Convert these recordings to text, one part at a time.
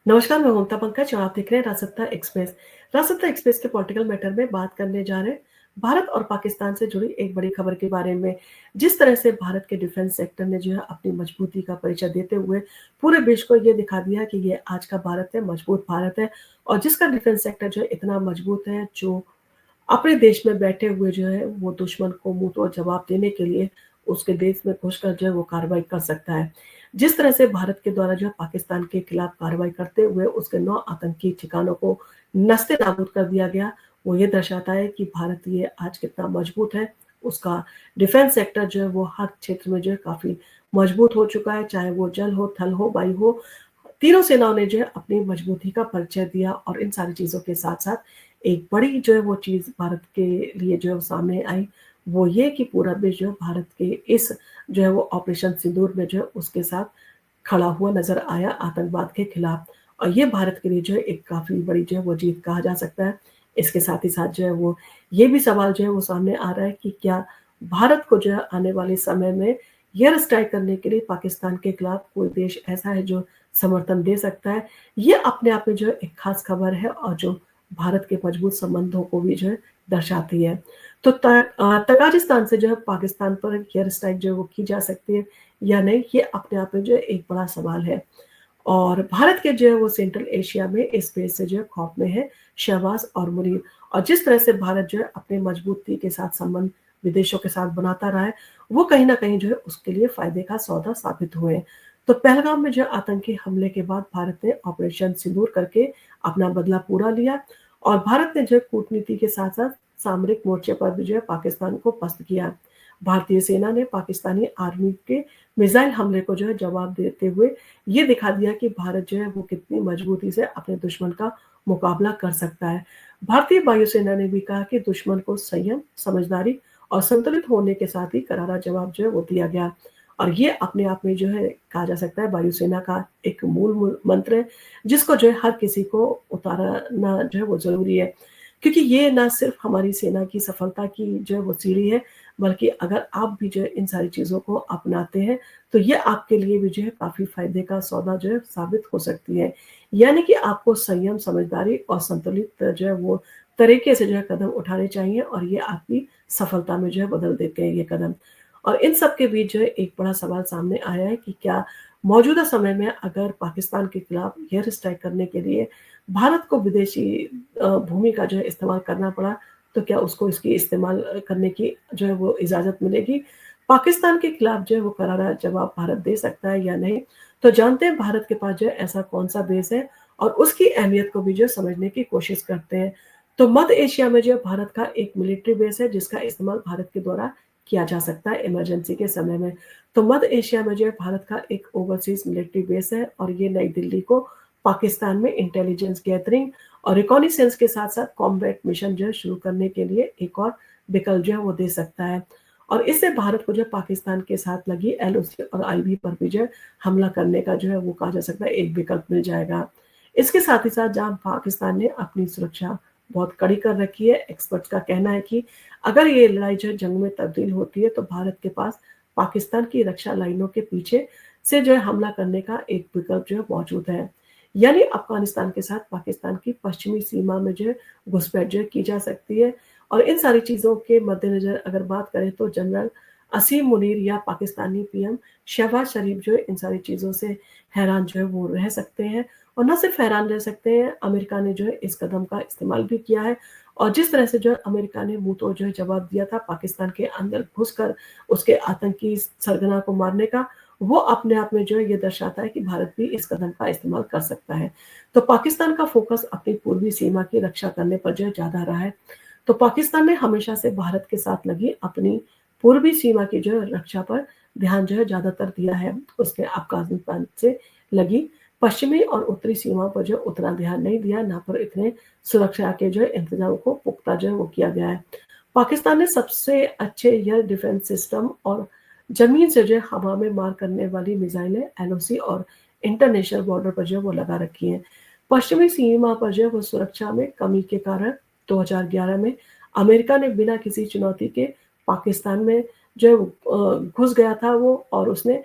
नमस्कार, मैं ममता पंकज और आप देख रहे हैं राजसत्ता एक्सप्रेस। राजसत्ता एक्सप्रेस के पॉलिटिकल मैटर में बात करने जा रहे हैं भारत और पाकिस्तान से जुड़ी एक बड़ी खबर के बारे में। जिस तरह से भारत के डिफेंस सेक्टर ने जो है अपनी मजबूती का परिचय देते हुए पूरे विश्व को ये दिखा दिया कि ये आज का भारत है, मजबूत भारत है और जिसका डिफेंस सेक्टर जो है इतना मजबूत है, जो अपने देश में बैठे हुए जो है वो दुश्मन को मुंह तोड़ जवाब देने के लिए उसके देश में घुसकर जो है वो कार्रवाई कर सकता है। जिस तरह से भारत के द्वारा जो है पाकिस्तान के खिलाफ कार्रवाई करते हुए उसके 9 आतंकी ठिकानों को नस्ते नाबूद कर दिया गया, वो ये दर्शाता है कि भारत ये आज कितना मजबूत है। उसका डिफेंस सेक्टर जो है वो हर क्षेत्र में जो है काफी मजबूत हो चुका है, चाहे वो जल हो, थल हो, वायु हो। तीनों सेनाओं ने जो है अपनी मजबूती का परिचय दिया और इन सारी चीजों के साथ साथ एक बड़ी जो है वो चीज भारत के लिए जो है वो सामने आई, वो ये कि पूरा विश्व जो है भारत के इस जो है वो ऑपरेशन सिंदूर में जो है उसके साथ खड़ा हुआ नजर आया आतंकवाद के खिलाफ। और ये भारत के लिए जो है एक काफी बड़ी जो है वो जीत कहा जा सकता है। इसके साथ ही साथ जो है वो ये भी सवाल जो है वो सामने आ रहा है कि क्या भारत को जो है आने वाले समय में एयर स्ट्राइक करने के लिए पाकिस्तान के खिलाफ कोई देश ऐसा है जो समर्थन दे सकता है। ये अपने आप में जो है एक खास खबर है और जो भारत के मजबूत संबंधों को भी जो है दर्शाती है। तो तजाकिस्तान से जो है पाकिस्तान पर एयर स्ट्राइक जो है वो की जा सकती है या नहीं, ये अपने आप में जो है एक बड़ा सवाल है। और भारत के जो है वो सेंट्रल एशिया में इस बेस से जो है खौफ में है शहबाज और मुनीर। और जिस तरह से भारत जो है अपने मजबूती के साथ संबंध विदेशों के साथ बनाता रहा है, वो कहीं ना कहीं जो है उसके लिए फायदे का सौदा साबित हुए हैं। तो पहलगाम में जो आतंकी हमले के बाद भारत ने ऑपरेशन सिंदूर करके अपना बदला पूरा लिया और भारत ने जो है कूटनीति के साथ साथ सामरिक मोर्चे पर भी जो है पाकिस्तान को पस्त किया। भारतीय सेना ने पाकिस्तानी आर्मी के मिसाइल हमले को जो है जवाब देते हुए ये दिखा दिया कि भारत जो है वो कितनी मजबूती से अपने दुश्मन का मुकाबला कर सकता है। भारतीय वायुसेना ने भी कहा कि दुश्मन को संयम, समझदारी और संतुलित होने के साथ ही करारा जवाब जो है वो दिया गया। और ये अपने आप में जो है कहा जा सकता है वायुसेना का एक मूल मंत्र है, जिसको जो है हर किसी को उतारना जो है वो जरूरी है। क्योंकि ये ना सिर्फ हमारी सेना की सफलता की जो है वो सीढ़ी है, बल्कि अगर आप भी जो है इन सारी चीज़ों को अपनाते हैं, तो ये आपके लिए भी जो है काफ़ी फ़ायदे का सौदा जो है साबित हो सकती है। यानी कि आपको संयम, समझदारी और संतुलित जो है वो तरीके से जो है कदम उठाने चाहिए और ये आपकी सफलता में जो है बदल देते हैं ये कदम। और इन सब के बीच जो है एक बड़ा सवाल सामने आया है कि क्या मौजूदा समय में अगर पाकिस्तान के खिलाफ एयर स्ट्राइक करने के लिए भारत को विदेशी भूमि का जो है इस्तेमाल करना पड़ा, तो क्या उसको इसकी इस्तेमाल करने की जो है वो इजाज़त मिलेगी? पाकिस्तान के खिलाफ जो है वो करारा जवाब भारत दे सकता है या नहीं? तो जानते हैं भारत के पास जो है ऐसा कौन-सा बेस है और उसकी अहमियत को भी जो है समझने की कोशिश करते हैं। तो मध्य एशिया में जो है भारत का एक मिलिट्री बेस है जिसका इस्तेमाल भारत के द्वारा किया जा सकता है इमरजेंसी के समय में। तो मध्य एशिया में जो है भारत का एक ओवरसीज़ मिलिट्री बेस है और ये नई दिल्ली को पाकिस्तान में इंटेलिजेंस गैदरिंग और रिकॉनिसेंस के साथ-साथ कॉम्बैट मिशन जो है शुरू करने के लिए एक और विकल्प जो है वो दे सकता है। और इससे भारत को जो है पाकिस्तान के साथ लगी एलओसी और आईबी पर भी जो है हमला करने का जो है वो कहा जा सकता है एक विकल्प मिल जाएगा। इसके साथ ही साथ जहाँ पाकिस्तान ने अपनी सुरक्षा बहुत कड़ी कर रखी है, एक्सपर्ट्स का कहना है कि अगर ये लड़ाई जो है जंग में तब्दील होती है, तो भारत के पास पाकिस्तान की रक्षा लाइनों के पीछे से जो है हमला करने का एक विकल्प जो है मौजूद है। यानी अफ़गानिस्तान के साथ पाकिस्तान की पश्चिमी सीमा में जो है घुसपैठ जो है की जा सकती है। और इन सारी चीज़ों के मद्देनज़र अगर बात करें तो जनरल असीम मुनीर या पाकिस्तानी पीएम शहबाज शरीफ जो है इन सारी चीज़ों से हैरान जो है वो रह सकते हैं। और न सिर्फ हैरान रह सकते हैं, अमेरिका ने जो है इस कदम का इस्तेमाल भी किया है। और जिस तरह से जो है अमेरिका ने मुँह-तोड़ जो है जवाब दिया था पाकिस्तान के अंदर घुसकर उसके आतंकी सरगना को मारने का, वो अपने आप में जो है ये दर्शाता है कि भारत भी इस कदम का इस्तेमाल कर सकता है। तो पाकिस्तान का फ़ोकस अपनी पूर्वी सीमा की रक्षा करने पर जो है ज़्यादा रहा है। तो पाकिस्तान ने हमेशा से भारत के साथ लगी अपनी पूर्वी सीमा की जो है रक्षा पर ध्यान जो है ज़्यादातर दिया है। उसके अफ़गानिस्तान से लगी पश्चिमी और उत्तरी सीमा पर जो उतना ध्यान नहीं दिया, ना पर इतने सुरक्षा के जो है इंतज़ाम को पुख्ता जो है वो किया गया है। पाकिस्तान ने सबसे अच्छे एयर डिफेंस सिस्टम और ज़मीन से जो है हवा में मार करने वाली मिसाइलें एलओसी और इंटरनेशनल बॉर्डर पर जो है वो लगा रखी हैं। पश्चिमी सीमा पर जो है वो सुरक्षा में कमी के कारण 2011 में अमेरिका ने बिना किसी चुनौती के पाकिस्तान में जो है घुस गया था वो और उसने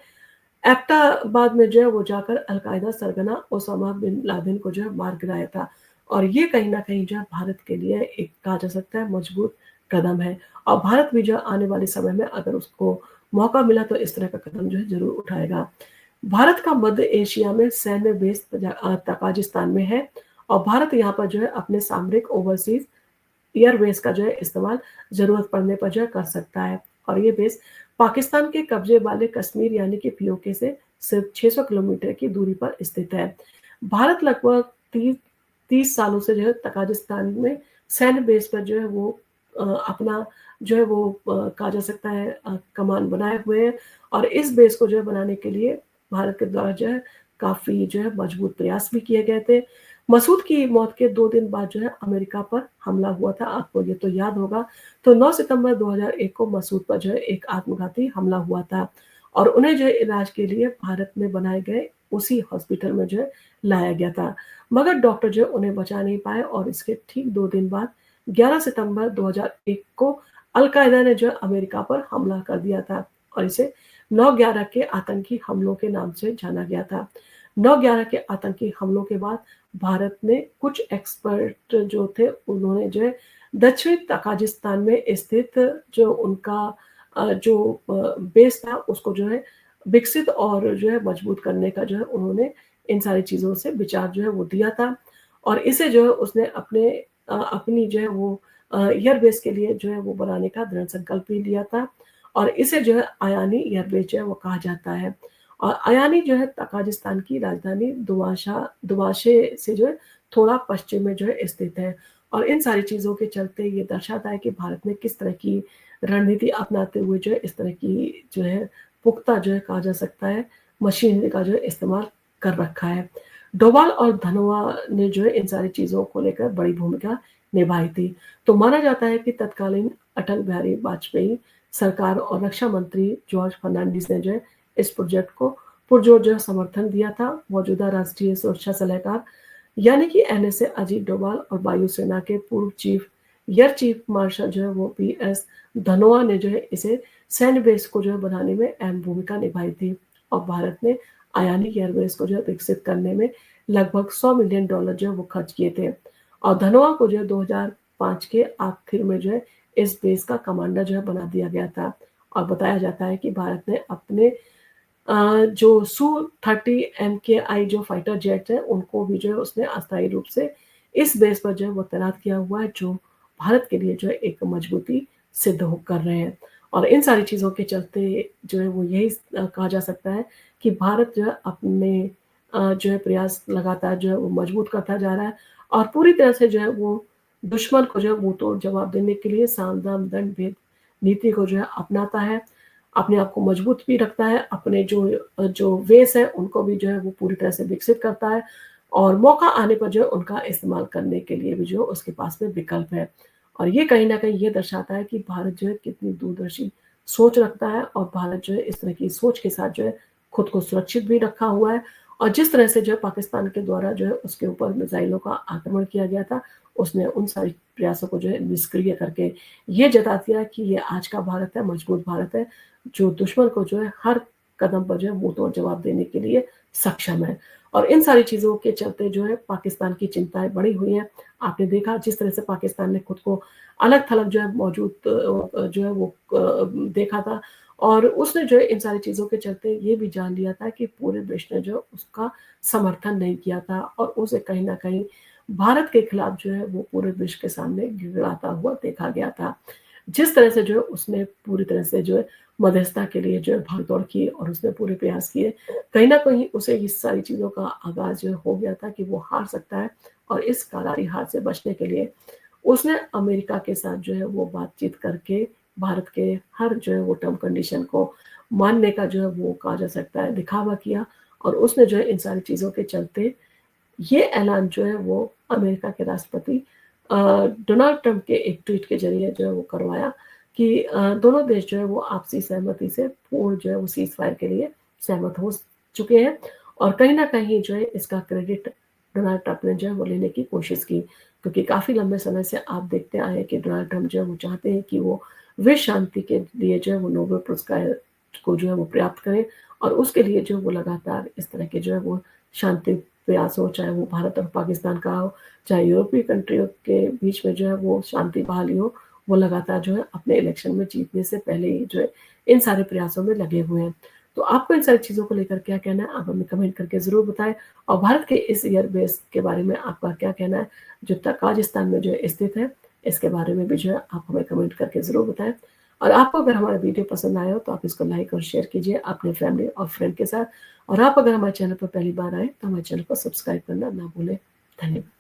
एबटाबाद में जो है वो जाकर अल-कायदा सरगना ओसामा बिन लादेन को जो है मार गिराया था। और ये कहीं न कहीं जो है भारत के लिए एक कहा जा सकता है मजबूत कदम है। और भारत भी जो है आने वाले समय में अगर उसको मौका मिला तो इस तरह का कदम जो है ज़रूर उठाएगा। भारत का मध्य एशिया में सैन्य बेस ताजिकिस्तान में है और भारत यहाँ पर जो है अपने सामरिक ओवरसीज़ एयरबेस का जो है इस्तेमाल ज़रूरत पड़ने पर जो है कर सकता है। और ये बेस पाकिस्तान के कब्जे वाले कश्मीर यानी कि पीओके से सिर्फ 600 किलोमीटर की दूरी पर स्थित है। भारत लगभग 30 सालों से जो है ताजिकिस्तान में सैन्य बेस पर जो है वो अपना जो है वो कहा जा सकता है कमान बनाए हुए हैं। और इस बेस को जो है बनाने के लिए भारत के द्वारा जो है काफ़ी जो है मजबूत प्रयास भी किए गए थे। मसूद की मौत के 2 दिन बाद जो है अमेरिका पर हमला हुआ था, आपको ये तो याद होगा। तो 9 सितंबर 2001 को मसूद पर जो है एक आत्मघाती हमला हुआ था और उन्हें जो है इलाज के लिए भारत में बनाए गए उसी हॉस्पिटल में जो है लाया गया था। मगर डॉक्टर जो है उन्हें बचा नहीं पाए और इसके ठीक 2 दिन बाद 11 सितंबर 2001 को अल-कायदा ने जो है अमेरिका पर हमला कर दिया था और इसे 9/11 के आतंकी हमलों के नाम से जाना गया था। 9/11 के आतंकी हमलों के बाद भारत ने कुछ एक्सपर्ट जो थे उन्होंने जो है दक्षिणी ताजिकिस्तान में स्थित जो उनका बेस था उसको जो है विकसित और जो है मजबूत करने का जो है उन्होंने इन सारी चीज़ों से विचार जो है वो दिया था। और इसे जो है उसने अपनी जो है वो एयरबेस के लिए जो है वो बनाने का दृढ़ संकल्प भी लिया था और इसे जो है आयानी एयरबेस जो है वो कहा जाता है। और आयानी जो है ताजिकिस्तान की राजधानी दुमाशे से जो है थोड़ा पश्चिम में जो है स्थित है। और इन सारी चीज़ों के चलते ये दर्शाता है कि भारत ने किस तरह की रणनीति अपनाते हुए जो है इस तरह की जो है पुख्ता जो है कहा जा सकता है मशीनरी का जो है इस्तेमाल कर रखा है। डोभाल और धनोआ ने जो है इन सारी चीज़ों को लेकर बड़ी भूमिका निभाई थी। तो माना जाता है कि तत्कालीन अटल बिहारी वाजपेयी सरकार और रक्षा मंत्री जॉर्ज फर्नांडिस ने जो है इस प्रोजेक्ट को पुरजोर जो है समर्थन दिया था। मौजूदा राष्ट्रीय सुरक्षा सलाहकार यानी कि एनएसए अजीत डोभाल और वायुसेना के पूर्व एयर चीफ मार्शल जो है वो पीएस धनोआ ने जो है इसे सैन्य बेस को जो है बनाने में अहम भूमिका निभाई थी। और भारत ने आयानी एयरबेस को जो है विकसित करने में लगभग $100 मिलियन जो है वो खर्च किए थे। और धनोआ को जो है 2005 के आखिर में जो है इस बेस का कमांडर जो है बना दिया गया था। और बताया जाता है कि भारत ने अपने जो सू-30 एमकेआई जो फाइटर जेट है उनको भी जो है उसने अस्थायी रूप से इस बेस पर जो है वो तैनात किया हुआ है जो भारत के लिए जो है एक मजबूती सिद्ध हो कर रहे हैं। और इन सारी चीज़ों के चलते जो है वो यही कहा जा सकता है कि भारत जो है अपने जो है प्रयास लगातार जो है वो मजबूत करता जा रहा है और पूरी तरह से जो है वो दुश्मन को जो है मुँहतोड़ जवाब देने के लिए साम दाम दंड भेद नीति को जो है अपनाता है। अपने आप को मजबूत भी रखता है, अपने जो वेस है उनको भी जो है वो पूरी तरह से विकसित करता है और मौका आने पर जो है उनका इस्तेमाल करने के लिए भी जो उसके पास में विकल्प है। और ये कहीं न कहीं ये दर्शाता है कि भारत जो है कितनी दूरदर्शी सोच रखता है और भारत जो है इस तरह की सोच के साथ जो है खुद को सुरक्षित भी रखा हुआ है। और जिस तरह से जो है पाकिस्तान के द्वारा जो है उसके ऊपर मिसाइलों का आक्रमण किया गया था, उसने उन सारी प्रयासों को जो है निष्क्रिय करके ये जता दिया कि ये आज का भारत है, मजबूत भारत है, जो दुश्मन को जो है हर कदम पर जो है मुँहतोड़ जवाब देने के लिए सक्षम है। और इन सारी चीज़ों के चलते जो है पाकिस्तान की चिंताएँ बढ़ी हुई हैं। आपने देखा जिस तरह से पाकिस्तान ने खुद को अलग-थलग जो है मौजूद जो है वो देखा था और उसने जो है इन सारी चीज़ों के चलते ये भी जान लिया था कि पूरे विश्व ने जो है उसका समर्थन नहीं किया था और उसे कहीं न कहीं भारत के खिलाफ जो है वो पूरे विश्व के सामने गिड़गिड़ाता हुआ देखा गया था। जिस तरह से जो है उसने पूरी तरह से जो है मध्यस्थता के लिए जो है भाग-दौड़ की और उसने पूरे प्रयास किए। कहीं न कहीं उसे इस सारी चीज़ों का आगाज़ जो है हो गया था कि वो हार सकता है और इस करारी हार से बचने के लिए उसने अमेरिका के साथ जो है वो बातचीत करके भारत के हर जो है वो टर्म कंडीशन को मानने का जो है वो कहा जा सकता है दिखावा किया और उसने जो है इन सारी चीज़ों के चलते ये ऐलान जो है वो अमेरिका के राष्ट्रपति डोनाल्ड ट्रंप के एक ट्वीट के ज़रिए जो है वो करवाया कि दोनों देश जो है वो आपसी सहमति से पूर्ण जो है वो सीज़फायर के लिए सहमत हो चुके हैं और कहीं न कहीं जो है इसका क्रेडिट डोनाल्ड ट्रंप ने जो है वो लेने की कोशिश की। क्योंकि काफ़ी लंबे समय से आप देखते आए हैं कि डोनाल्ड ट्रंप जो है वो चाहते हैं कि वो विश्व शांति के लिए जो है वो नोबेल पुरस्कार को जो है वो प्राप्त करें और उसके लिए जो वो लगातार इस तरह के जो है वो शांति प्रयास हो, चाहे वो भारत और पाकिस्तान का हो, चाहे यूरोपीय कंट्रियों के बीच में जो है वो शांति बहाली हो, वो लगातार जो है अपने इलेक्शन में जीतने से पहले ही जो है इन सारे प्रयासों में लगे हुए हैं। तो आपको इन सारी चीज़ों को लेकर क्या कहना है? आप हमें कमेंट करके ज़रूर बताएँ और भारत के इस एयरबेस के बारे में आपका क्या कहना है, जो ताजिकिस्तान में जो है स्थित है, इसके बारे में भी जो है आप हमें कमेंट करके ज़रूर बताएँ। और आपको अगर हमारा वीडियो पसंद आया हो तो आप इसको लाइक और शेयर कीजिए अपने फैमिली और फ्रेंड के साथ। और आप अगर हमारे चैनल पर पहली बार आए तो हमारे चैनल को सब्सक्राइब करना ना भूलें। धन्यवाद।